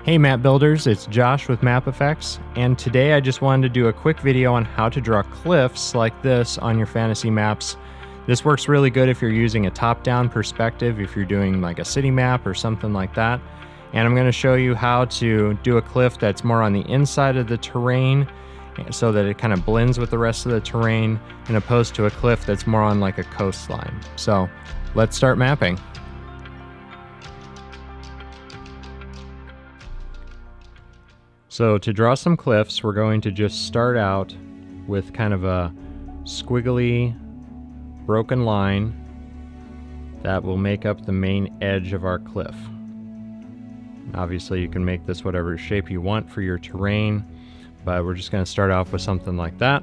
Hey map builders, it's Josh with Map Effects, and today I just wanted to do a quick video on how to draw cliffs like this on your fantasy maps. This works really good if you're using a top-down perspective, if you're doing like a city map or something like that. And I'm going to show you how to do a cliff that's more on the inside of the terrain so that it kind of blends with the rest of the terrain, in opposed to a cliff that's more on like a coastline. So let's start mapping. So to draw some cliffs, we're going to just start out with kind of a squiggly, broken line that will make up the main edge of our cliff. Obviously, you can make this whatever shape you want for your terrain, but we're just going to start off with something like that.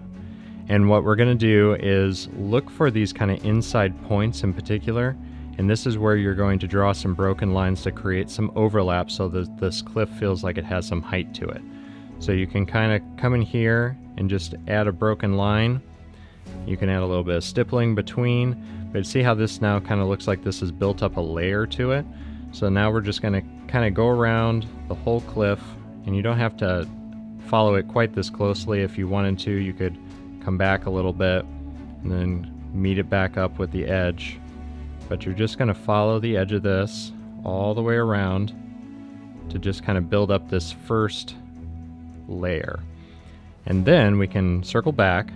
And what we're going to do is look for these kind of inside points in particular, and this is where you're going to draw some broken lines to create some overlap so that this cliff feels like it has some height to it. So you can kind of come in here and just add a broken line. You can add a little bit of stippling between, but see how this now kind of looks like this has built up a layer to it. So now we're just going to kind of go around the whole cliff, and you don't have to follow it quite this closely. If you wanted to, you could come back a little bit and then meet it back up with the edge. But you're just going to follow the edge of this all the way around to just kind of build up this first layer. And then we can circle back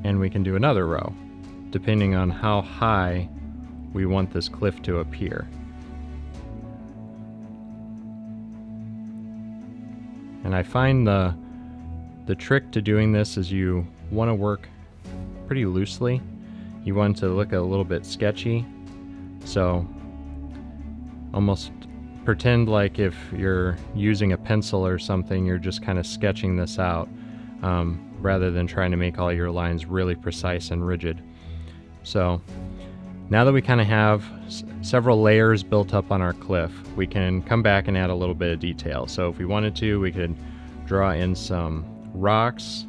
and we can do another row, depending on how high we want this cliff to appear. And I find the trick to doing this is you want to work pretty loosely. You want it to look a little bit sketchy. So almost pretend like if you're using a pencil or something, you're just kind of sketching this out rather than trying to make all your lines really precise and rigid. So now that we kind of have several layers built up on our cliff, we can come back and add a little bit of detail. So if we wanted to, we could draw in some rocks,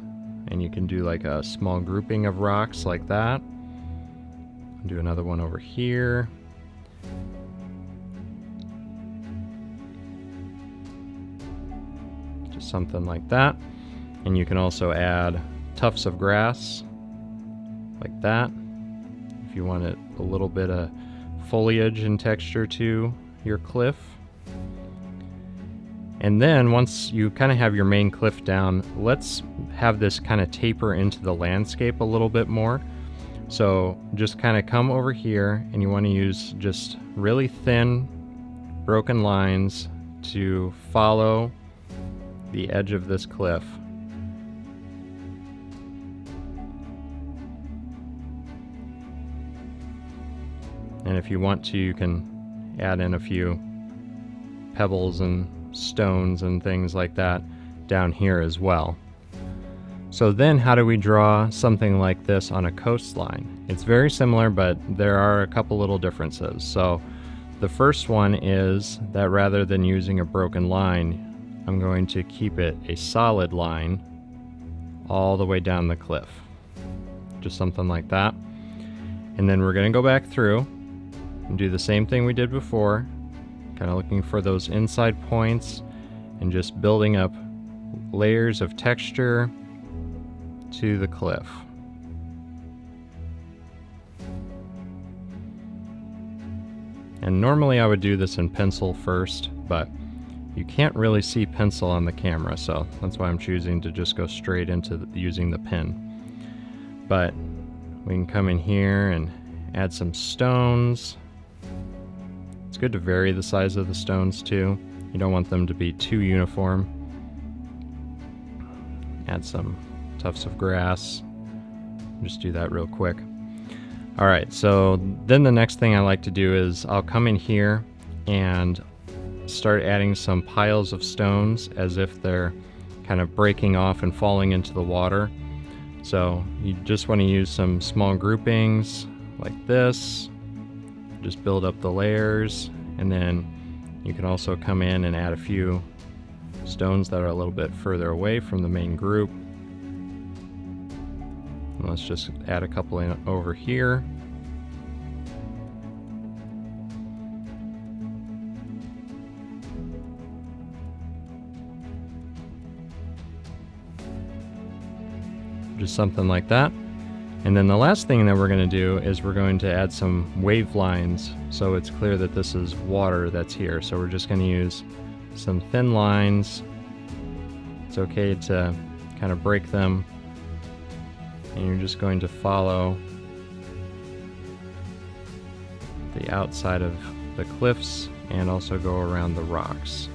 and you can do like a small grouping of rocks like that. Do another one over here. Just something like that. And you can also add tufts of grass like that if you want a little bit of foliage and texture to your cliff. And then once you kind of have your main cliff down, let's have this kind of taper into the landscape a little bit more. So just kind of come over here, and you want to use just really thin broken lines to follow the edge of this cliff. And if you want to, you can add in a few pebbles and stones and things like that down here as well. So then how do we draw something like this on a coastline? It's very similar, but there are a couple little differences. So the first one is that rather than using a broken line, I'm going to keep it a solid line all the way down the cliff. Just something like that. And then we're going to go back through and do the same thing we did before, kind of looking for those inside points and just building up layers of texture to the cliff. And normally I would do this in pencil first, but you can't really see pencil on the camera, so that's why I'm choosing to just go straight into using the pen. But we can come in here and add some stones. It's good to vary the size of the stones too. You don't want them to be too uniform. Add some tufts of grass. Just do that real quick. All right, so then the next thing I like to do is I'll come in here and start adding some piles of stones as if they're kind of breaking off and falling into the water. So you just want to use some small groupings like this. Just build up the layers, and then you can also come in and add a few stones that are a little bit further away from the main group. And let's just add a couple in over here. just something like that. And then the last thing that we're going to do is we're going to add some wave lines so it's clear that this is water that's here. So we're just going to use some thin lines. It's okay to kind of break them, and you're just going to follow the outside of the cliffs and also go around the rocks.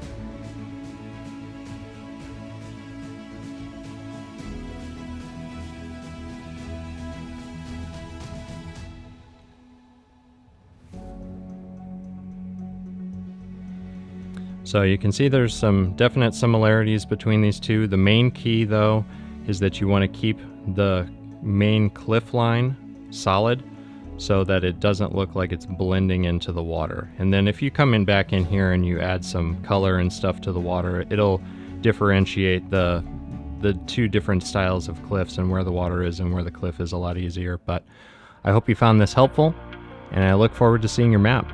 So you can see there's some definite similarities between these two. The main key though is that you want to keep the main cliff line solid so that it doesn't look like it's blending into the water. And then if you come in back in here and you add some color and stuff to the water, it'll differentiate the two different styles of cliffs and where the water is and where the cliff is a lot easier. But I hope you found this helpful, and I look forward to seeing your map.